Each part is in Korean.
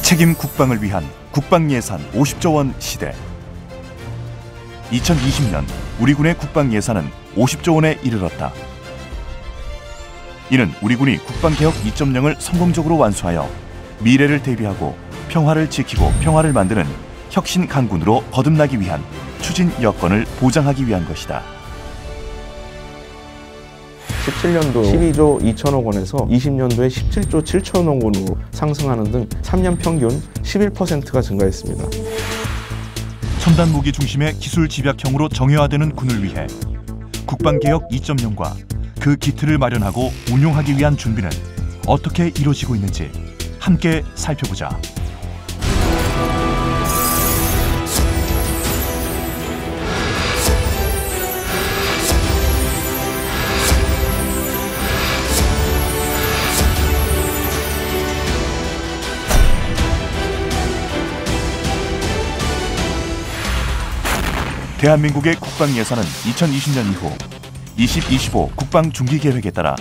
책임 국방을 위한 국방 예산 50조 원 시대. 2020년 우리 군의 국방 예산은 50조 원에 이르렀다. 이는 우리 군이 국방개혁 2.0을 성공적으로 완수하여 미래를 대비하고 평화를 지키고 평화를 만드는 혁신 강군으로 거듭나기 위한 추진 여건을 보장하기 위한 것이다. 17년도 12조 2천억 원에서 20년도에 17조 7천억 원으로 상승하는 등 3년 평균 11%가 증가했습니다. 첨단 무기 중심의 기술 집약형으로 정예화되는 군을 위해 국방개혁 2.0과 그 기틀을 마련하고 운용하기 위한 준비는 어떻게 이루어지고 있는지 함께 살펴보자. 대한민국의 국방 예산은 2020년 이후 2025 국방 중기 계획에 따라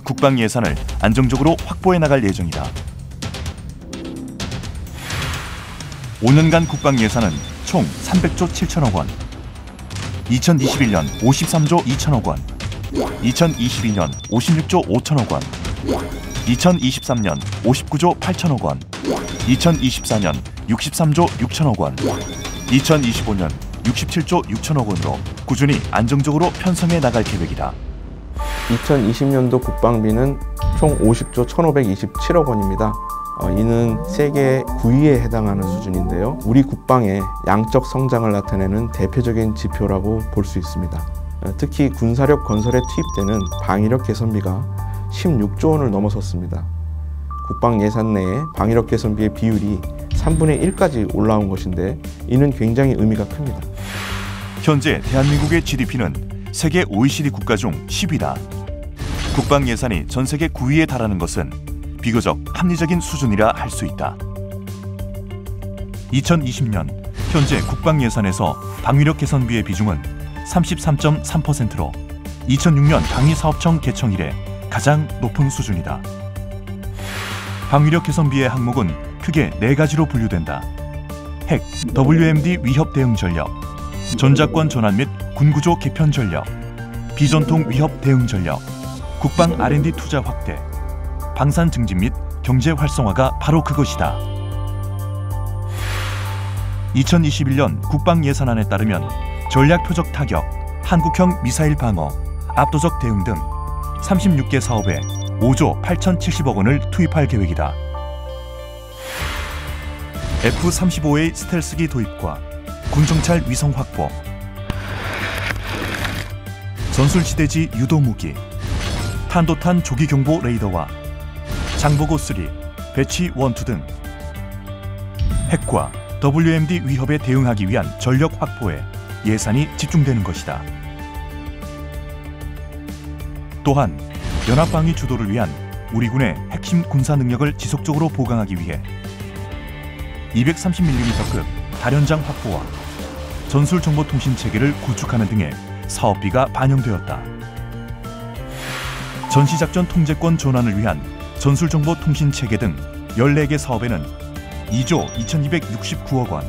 국방 예산을 안정적으로 확보해 나갈 예정이다. 5년간 국방 예산은 총 300조 7천억 원, 2021년 53조 2천억 원, 2022년 56조 5천억 원, 2023년 59조 8천억 원, 2024년 63조 6천억 원, 2025년 67조 6천억 원으로 꾸준히 안정적으로 편성해 나갈 계획이다. 2020년도 국방비는 총 50조 1,527억 원입니다. 이는 세계 9위에 해당하는 수준인데요. 우리 국방의 양적 성장을 나타내는 대표적인 지표라고 볼 수 있습니다. 특히 군사력 건설에 투입되는 방위력 개선비가 16조 원을 넘어섰습니다. 국방 예산 내에 방위력 개선비의 비율이 3분의 1까지 올라온 것인데 이는 굉장히 의미가 큽니다. 현재 대한민국의 GDP는 세계 OECD 국가 중 10위다. 국방 예산이 전 세계 9위에 달하는 것은 비교적 합리적인 수준이라 할 수 있다. 2020년 현재 국방 예산에서 방위력 개선비의 비중은 33.3%로 2006년 방위사업청 개청 이래 가장 높은 수준이다. 방위력 개선비의 항목은 크게 4가지로 분류된다. 핵, WMD 위협 대응 전력, 전자권 전환 및 군구조 개편 전력, 비전통 위협 대응 전력, 국방 R&D 투자 확대, 방산 증진 및 경제 활성화가 바로 그것이다. 2021년 국방 예산안에 따르면 전략 표적 타격, 한국형 미사일 방어, 압도적 대응 등 36개 사업에 5조 8,070억 원을 투입할 계획이다. F-35A 스텔스기 도입과 군정찰 위성 확보, 전술지대지 유도무기, 탄도탄 조기경보 레이더와 장보고3, 배치1, 2 등 핵과 WMD 위협에 대응하기 위한 전력 확보에 예산이 집중되는 것이다. 또한 연합방위 주도를 위한 우리 군의 핵심 군사 능력을 지속적으로 보강하기 위해 230mm급 다련장 확보와 전술정보통신 체계를 구축하는 등의 사업비가 반영되었다. 전시작전 통제권 전환을 위한 전술정보통신 체계 등 14개 사업에는 2조 2,269억 원,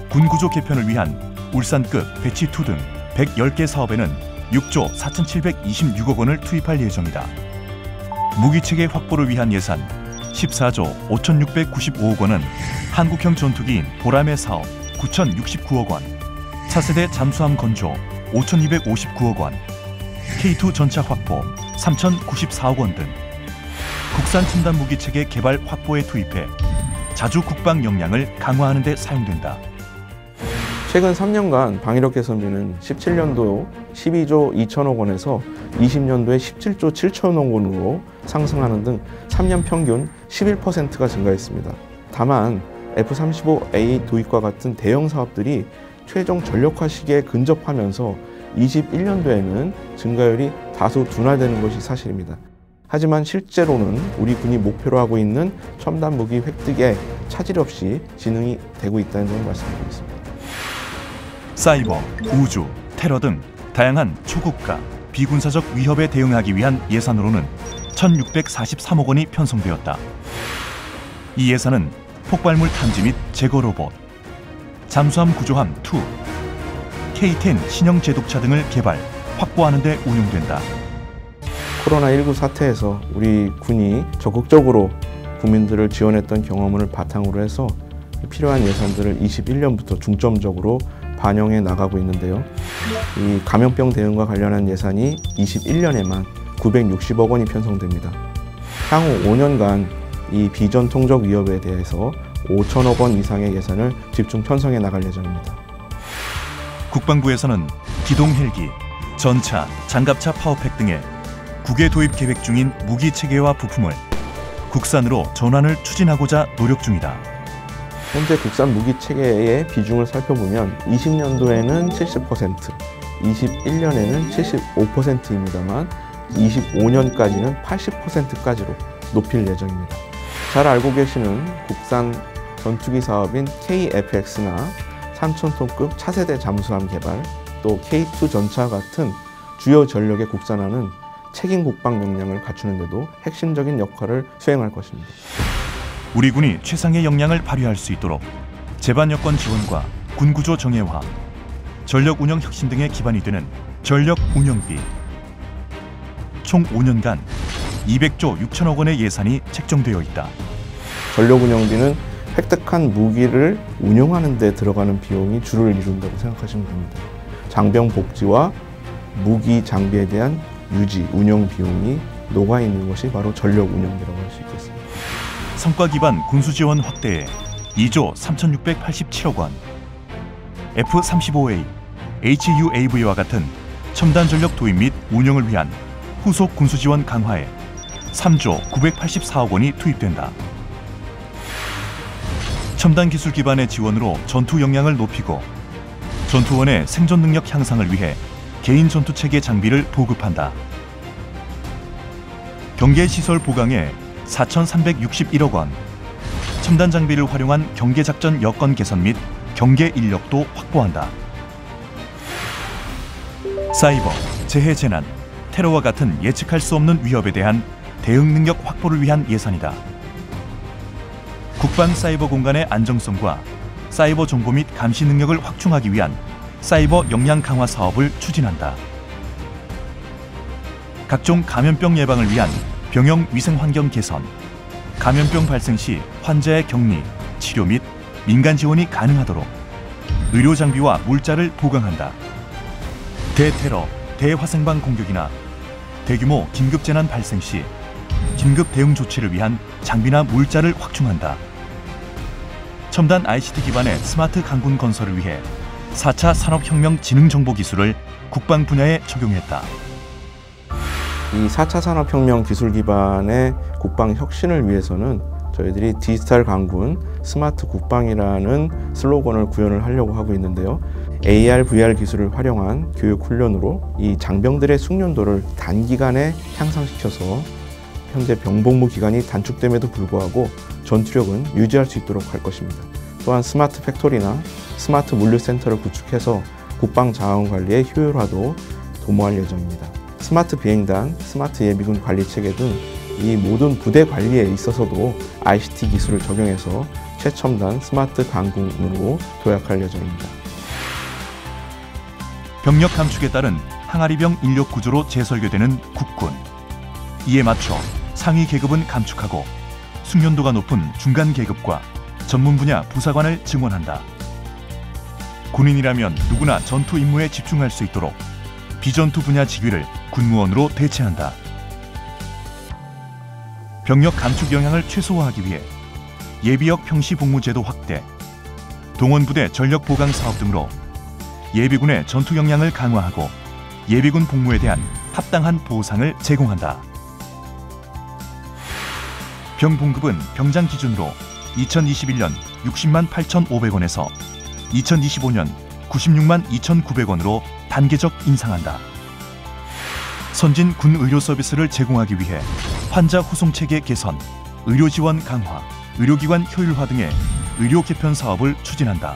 군구조 개편을 위한 울산급 배치2 등 110개 사업에는 6조 4,726억 원을 투입할 예정이다. 무기체계 확보를 위한 예산 14조 5,695억 원은 한국형 전투기인 보람의 사업 9,069억 원, 차세대 잠수함 건조 5,259억 원, K2 전차 확보 3,094억 원 등 국산 첨단 무기체계 개발 확보에 투입해 자주 국방 역량을 강화하는 데 사용된다. 최근 3년간 방위력 개선비는 17년도 12조 2천억 원에서 20년도에 17조 7천억 원으로 상승하는 등 3년 평균 11%가 증가했습니다. 다만 F-35A 도입과 같은 대형 사업들이 최종 전력화 시기에 근접하면서 21년도에는 증가율이 다소 둔화되는 것이 사실입니다. 하지만 실제로는 우리 군이 목표로 하고 있는 첨단 무기 획득에 차질 없이 진행이 되고 있다는 점을 말씀드리겠습니다. 사이버, 우주, 테러 등 다양한 초국가, 비군사적 위협에 대응하기 위한 예산으로는 1,643억 원이 편성되었다. 이 예산은 폭발물 탐지 및 제거 로봇, 잠수함 구조함 2, K-10 신형 제독차 등을 개발, 확보하는 데 운용된다. 코로나19 사태에서 우리 군이 적극적으로 국민들을 지원했던 경험을 바탕으로 해서 필요한 예산들을 21년부터 중점적으로 반영해 나가고 있는데요. 이 감염병 대응과 관련한 예산이 21년에만 960억 원이 편성됩니다. 향후 5년간 이 비전통적 위협에 대해서 5천억 원 이상의 예산을 집중 편성해 나갈 예정입니다. 국방부에서는 기동 헬기, 전차, 장갑차 파워팩 등의 국외 도입 계획 중인 무기 체계와 부품을 국산으로 전환을 추진하고자 노력 중이다. 현재 국산 무기 체계의 비중을 살펴보면 20년도에는 70%, 21년에는 75%입니다만 25년까지는 80%까지로 높일 예정입니다. 잘 알고 계시는 국산 전투기 사업인 KF-X나 3,000톤급 차세대 잠수함 개발, 또 K2 전차 같은 주요 전력의 국산화는 책임 국방 역량을 갖추는 데도 핵심적인 역할을 수행할 것입니다. 우리 군이 최상의 역량을 발휘할 수 있도록 제반 여건 지원과 군 구조 정예화, 전력 운영 혁신 등의 기반이 되는 전력 운영비, 총 5년간 200조 6천억 원의 예산이 책정되어 있다. 전력 운영비는 획득한 무기를 운용하는 데 들어가는 비용이 주를 이룬다고 생각하시면 됩니다. 장병 복지와 무기 장비에 대한 유지, 운영 비용이 녹아있는 것이 바로 전력 운영비라고 할 수 있겠습니다. 성과 기반 군수 지원 확대에 2조 3,687억 원, F-35A, HUAV와 같은 첨단 전력 도입 및 운영을 위한 후속 군수 지원 강화에 3조 984억 원이 투입된다. 첨단 기술 기반의 지원으로 전투 역량을 높이고 전투원의 생존 능력 향상을 위해 개인 전투 체계 장비를 보급한다. 경계 시설 보강에 4,361억 원, 첨단 장비를 활용한 경계 작전 여건 개선 및 경계 인력도 확보한다. 사이버, 재해 재난, 테러와 같은 예측할 수 없는 위협에 대한 대응 능력 확보를 위한 예산이다. 국방 사이버 공간의 안정성과 사이버 정보 및 감시 능력을 확충하기 위한 사이버 역량 강화 사업을 추진한다. 각종 감염병 예방을 위한 병영 위생 환경 개선, 감염병 발생 시 환자의 격리, 치료 및 민간 지원이 가능하도록 의료 장비와 물자를 보강한다. 대테러, 대화생방 공격이나 대규모 긴급 재난 발생 시 긴급 대응 조치를 위한 장비나 물자를 확충한다. 첨단 ICT 기반의 스마트 강군 건설을 위해 4차 산업혁명 지능 정보 기술을 국방 분야에 적용했다. 이 4차 산업혁명 기술 기반의 국방 혁신을 위해서는 저희들이 디지털 강군, 스마트 국방이라는 슬로건을 구현을 하려고 하고 있는데요. AR, VR 기술을 활용한 교육 훈련으로 이 장병들의 숙련도를 단기간에 향상시켜서 현재 병복무 기간이 단축됨에도 불구하고 전투력은 유지할 수 있도록 할 것입니다. 또한 스마트 팩토리나 스마트 물류센터를 구축해서 국방 자원 관리의 효율화도 도모할 예정입니다. 스마트 비행단, 스마트 예비군 관리 체계 등 이 모든 부대 관리에 있어서도 ICT 기술을 적용해서 최첨단 스마트 강군으로 도약할 예정입니다. 병력 감축에 따른 항아리병 인력 구조로 재설계되는 국군. 이에 맞춰 상위 계급은 감축하고 숙련도가 높은 중간 계급과 전문 분야 부사관을 증원한다. 군인이라면 누구나 전투 임무에 집중할 수 있도록 비전투 분야 직위를 군무원으로 대체한다. 병력 감축 영향을 최소화하기 위해 예비역 평시 복무 제도 확대, 동원부대 전력 보강 사업 등으로 예비군의 전투 역량을 강화하고 예비군 복무에 대한 합당한 보상을 제공한다. 병봉급은 병장 기준으로 2021년 60만 8,500원에서 2025년 96만 2,900원으로 단계적 인상한다. 선진 군 의료 서비스를 제공하기 위해 환자 후송 체계 개선, 의료 지원 강화, 의료기관 효율화 등의 의료 개편 사업을 추진한다.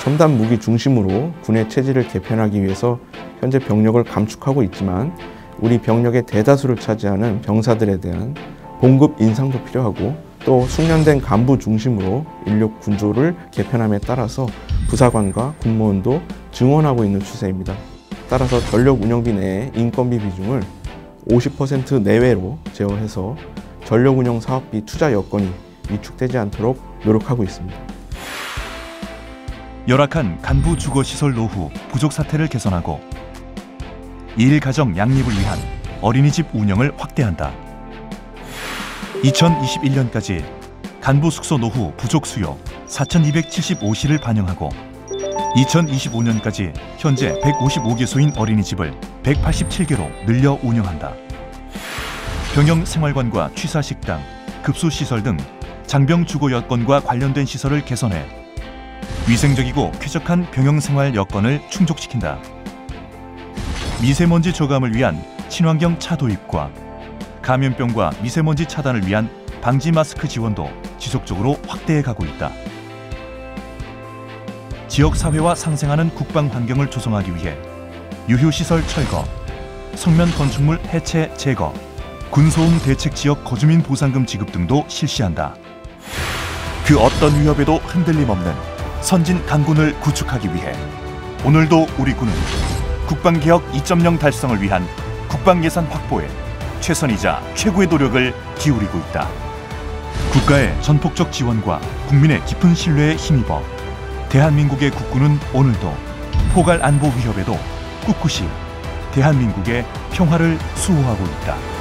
첨단 무기 중심으로 군의 체질을 개편하기 위해서 현재 병력을 감축하고 있지만 우리 병력의 대다수를 차지하는 병사들에 대한 봉급 인상도 필요하고 또 숙련된 간부 중심으로 인력 군조를 개편함에 따라서 부사관과 군무원도 증원하고 있는 추세입니다. 따라서 전력 운영비 내의 인건비 비중을 50% 내외로 제어해서 전력 운영 사업비 투자 여건이 위축되지 않도록 노력하고 있습니다. 열악한 간부 주거시설 노후 부족 사태를 개선하고 일가정 양립을 위한 어린이집 운영을 확대한다. 2021년까지 간부 숙소 노후 부족 수요 4,275시를 반영하고 2025년까지 현재 155개소인 어린이집을 187개로 늘려 운영한다. 병영 생활관과 취사식당, 급수시설 등 장병 주거 여건과 관련된 시설을 개선해 위생적이고 쾌적한 병영 생활 여건을 충족시킨다. 미세먼지 저감을 위한 친환경 차 도입과 감염병과 미세먼지 차단을 위한 방지 마스크 지원도 지속적으로 확대해 가고 있다. 지역 사회와 상생하는 국방 환경을 조성하기 위해 유휴시설 철거, 성면 건축물 해체 제거, 군소음 대책 지역 거주민 보상금 지급 등도 실시한다. 그 어떤 위협에도 흔들림 없는 선진 강군을 구축하기 위해 오늘도 우리 군은 국방개혁 2.0 달성을 위한 국방예산 확보에 최선이자 최고의 노력을 기울이고 있다. 국가의 전폭적 지원과 국민의 깊은 신뢰에 힘입어 대한민국의 국군은 오늘도 포괄 안보 위협에도 꿋꿋이 대한민국의 평화를 수호하고 있다.